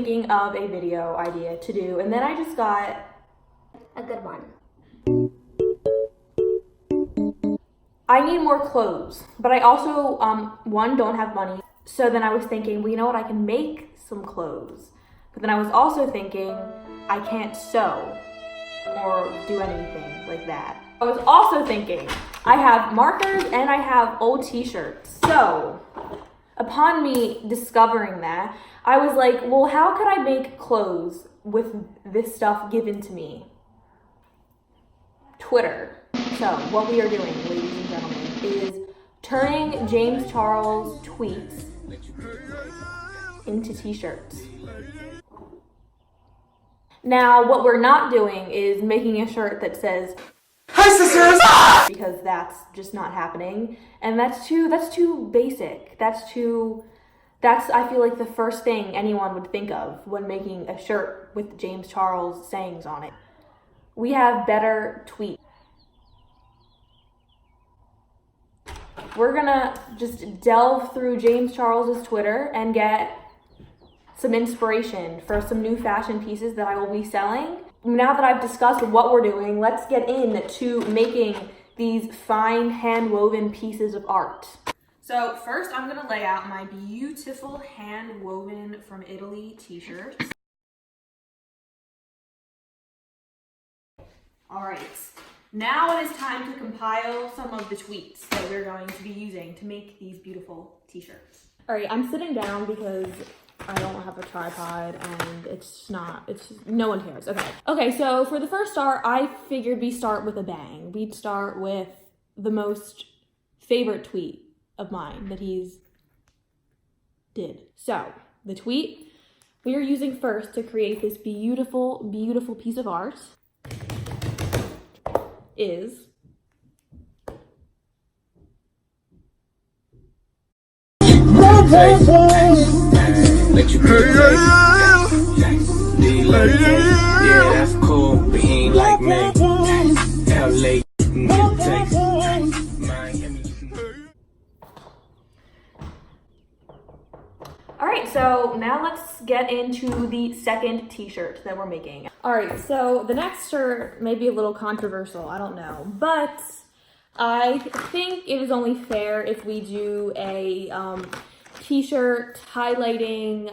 thinking of a video idea to do, and then I just got a good one. I need more clothes, but I also, one, don't have money. So then I was thinking, well, you know what, I can make some clothes. But then I was also thinking, I can't sew or do anything like that. I was also thinking, I have markers and I have old t-shirts. So upon me discovering that, I was like, well, how could I make clothes with this stuff given to me? Twitter. So what we are doing, ladies and gentlemen, is turning James Charles tweets into t-shirts. Now, what we're not doing is making a shirt that says, "Hi, sisters!" because that's just not happening. And that's too basic. That's I feel like the first thing anyone would think of when making a shirt with James Charles sayings on it. We have better tweets. We're gonna just delve through James Charles's Twitter and get some inspiration for some new fashion pieces that I will be selling. Now that I've discussed what we're doing, let's get into making these fine hand-woven pieces of art. So first I'm gonna lay out my beautiful hand-woven from Italy t-shirts. All right. Now it is time to compile some of the tweets that we're going to be using to make these beautiful t-shirts. All right, I'm sitting down because I don't have a tripod and no one cares. Okay, so for the first start, I figured we start with a bang. We'd start with the most favorite tweet of mine that he's did. So the tweet we are using first to create this beautiful, beautiful piece of art is let you yeah, that's cool, but he ain't like me. LA, all right, so now let's get into the second t-shirt that we're making. All right, so the next shirt may be a little controversial, I don't know, but I think it is only fair if we do a t-shirt highlighting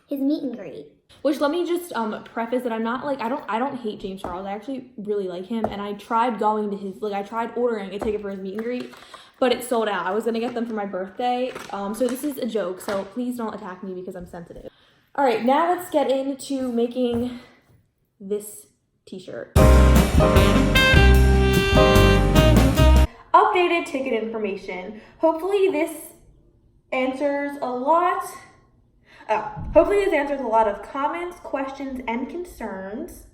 his meet and greet. Which, let me just preface that I'm not like, I don't hate James Charles. I actually really like him, and I tried going to his, I tried ordering a ticket for his meet and greet, but it sold out. I was gonna get them for my birthday, so this is a joke, so please don't attack me because I'm sensitive. All right, now let's get into making this t-shirt. Updated ticket information. Hopefully this answers a lot of comments, questions, and concerns.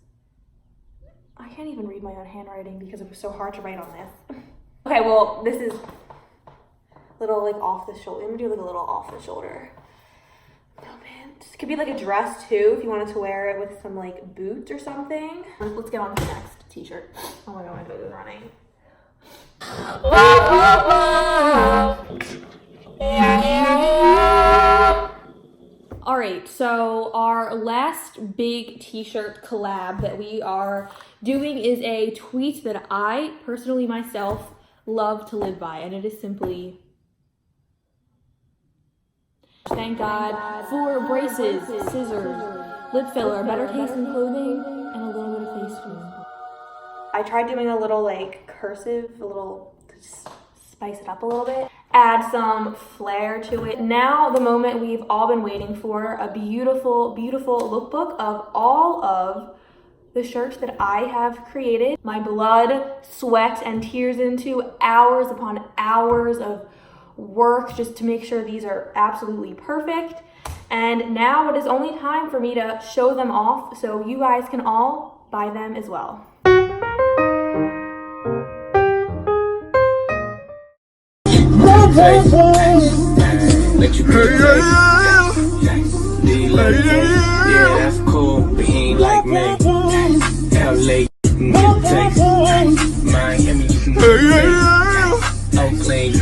I can't even read my own handwriting because it was so hard to write on this. Okay, well, this is a little like off the shoulder. I'm gonna do like a little off the shoulder moment. It could be like a dress too if you wanted to wear it with some like boots or something. Let's get on to the next t-shirt. Oh my god, my foot is running. All right, so our last big t-shirt collab that we are doing is a tweet that I personally myself love to live by, and it is simply, thank God for braces, scissors, lip filler, better taste in clothing, and a little bit of face cream. I tried doing a little like cursive, to spice it up a little bit, add some flair to it. Now the moment we've all been waiting for, a beautiful, beautiful lookbook of all of the shirts that I have created. My blood, sweat, and tears into hours upon hours of work just to make sure these are absolutely perfect. And now it is only time for me to show them off so you guys can all buy them as well. Let you yeah, that's cool, but he ain't like me. LA, Miami, Oakland,